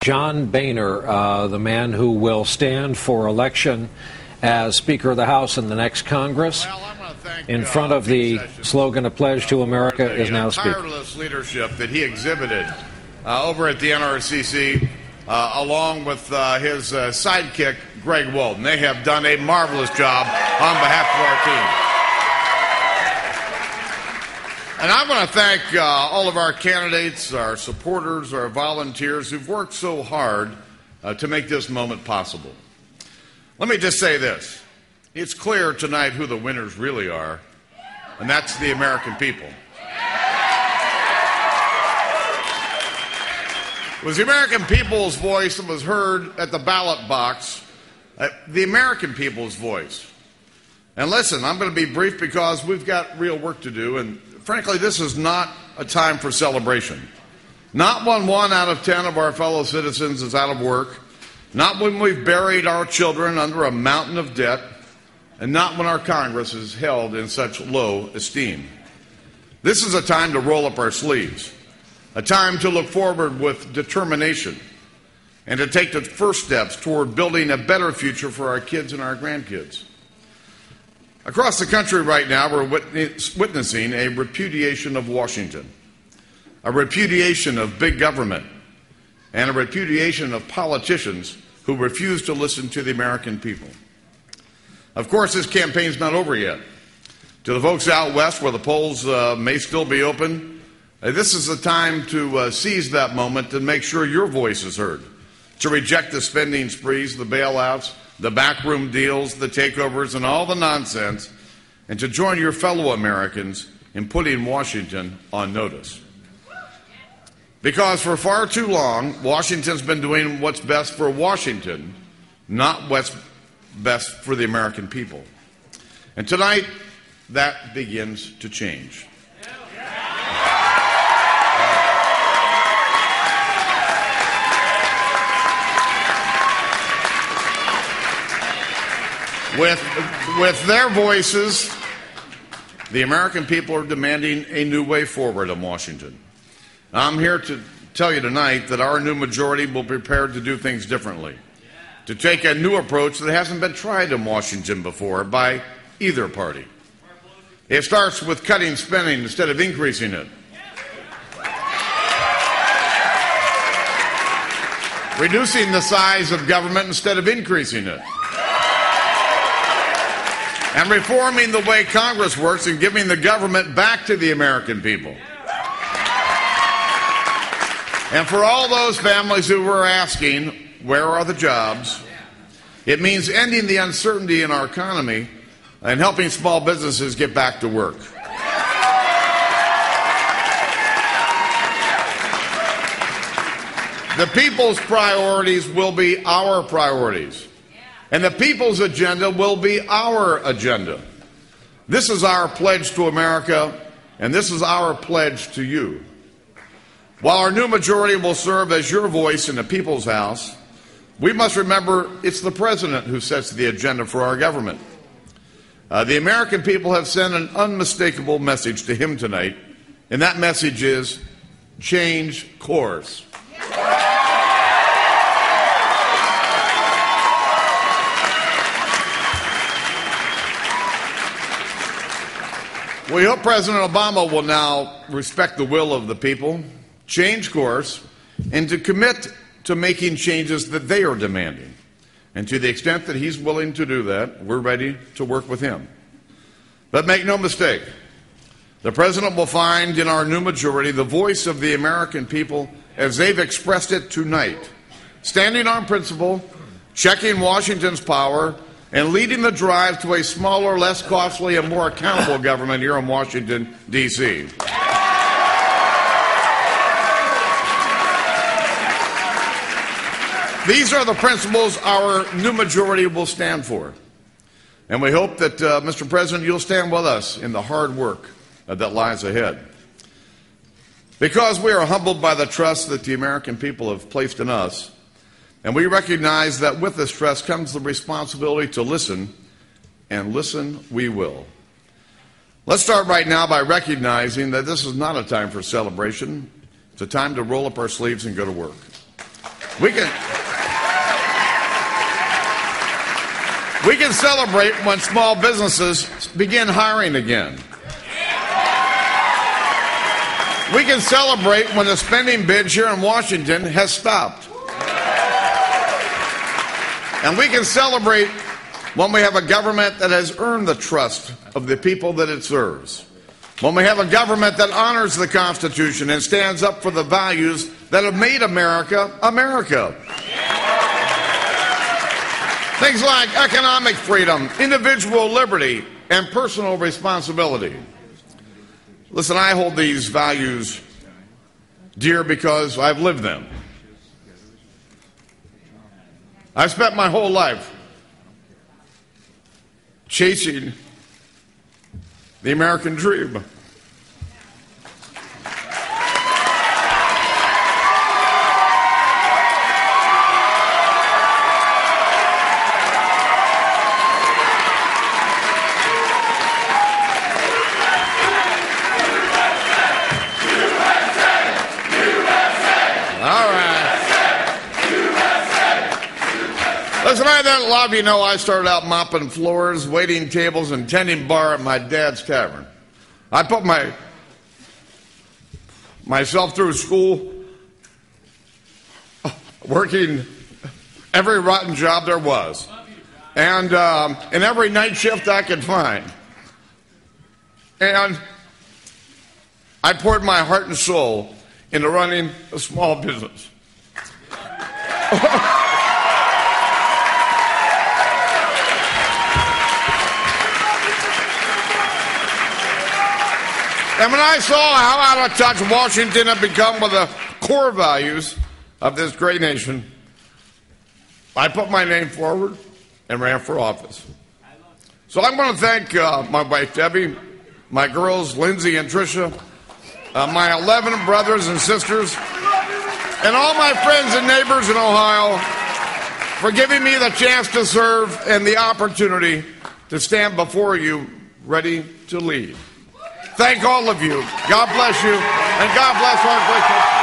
John Boehner, the man who will stand for election as Speaker of the House in the next Congress, in front of the slogan, "A Pledge to America," is now Speaker. The tireless leadership that he exhibited over at the NRCC, along with his sidekick, Greg Walden. They have done a marvelous job on behalf of our team. And I want to thank all of our candidates, our supporters, our volunteers who've worked so hard to make this moment possible. Let me just say this. It's clear tonight who the winners really are, and that's the American people. It was the American people's voice that was heard at the ballot box, the American people's voice. And listen, I'm going to be brief because we've got real work to do, and frankly, this is not a time for celebration. Not when 1 out of 10 of our fellow citizens is out of work, not when we've buried our children under a mountain of debt, and not when our Congress is held in such low esteem. This is a time to roll up our sleeves, a time to look forward with determination, and to take the first steps toward building a better future for our kids and our grandkids. Across the country right now, we're witnessing a repudiation of Washington, a repudiation of big government, and a repudiation of politicians who refuse to listen to the American people. Of course, this campaign's not over yet. To the folks out west where the polls may still be open, this is the time to seize that moment and make sure your voice is heard, to reject the spending sprees, the bailouts, the backroom deals, the takeovers, and all the nonsense, and to join your fellow Americans in putting Washington on notice. Because for far too long, Washington's been doing what's best for Washington, not what's best for the American people. And tonight, that begins to change. With their voices, the American people are demanding a new way forward in Washington. I'm here to tell you tonight that our new majority will be prepared to do things differently, to take a new approach that hasn't been tried in Washington before by either party. It starts with cutting spending instead of increasing it, reducing the size of government instead of increasing it, and reforming the way Congress works and giving the government back to the American people. And for all those families who were asking, where are the jobs? It means ending the uncertainty in our economy and helping small businesses get back to work. The people's priorities will be our priorities. And the people's agenda will be our agenda. This is our pledge to America, and this is our pledge to you. While our new majority will serve as your voice in the people's house, we must remember it's the president who sets the agenda for our government. The American people have sent an unmistakable message to him tonight, and that message is change course. We hope President Obama will now respect the will of the people, change course, and to commit to making changes that they are demanding. And to the extent that he's willing to do that, we're ready to work with him. But make no mistake, the President will find in our new majority the voice of the American people as they've expressed it tonight, standing on principle, checking Washington's power, and leading the drive to a smaller, less costly, and more accountable government here in Washington, D.C. These are the principles our new majority will stand for. And we hope that, Mr. President, you'll stand with us in the hard work that lies ahead. Because we are humbled by the trust that the American people have placed in us, and we recognize that with this trust comes the responsibility to listen, and listen we will. Let's start right now by recognizing that this is not a time for celebration. It's a time to roll up our sleeves and go to work. We can celebrate when small businesses begin hiring again. We can celebrate when the spending binge here in Washington has stopped. And we can celebrate when we have a government that has earned the trust of the people that it serves. When we have a government that honors the Constitution and stands up for the values that have made America, America. Things like economic freedom, individual liberty, and personal responsibility. Listen, I hold these values dear because I've lived them. I've spent my whole life chasing the American dream. Listen, I let a lot of you know I started out mopping floors, waiting tables, and tending bar at my dad's tavern. I put myself through school, working every rotten job there was, and in every night shift I could find. And I poured my heart and soul into running a small business. And when I saw how out of touch Washington had become with the core values of this great nation, I put my name forward and ran for office. So I'm going to thank my wife, Debbie, my girls, Lindsay and Tricia, my 11 brothers and sisters, and all my friends and neighbors in Ohio for giving me the chance to serve and the opportunity to stand before you ready to lead. Thank all of you. God bless you, and God bless our great country.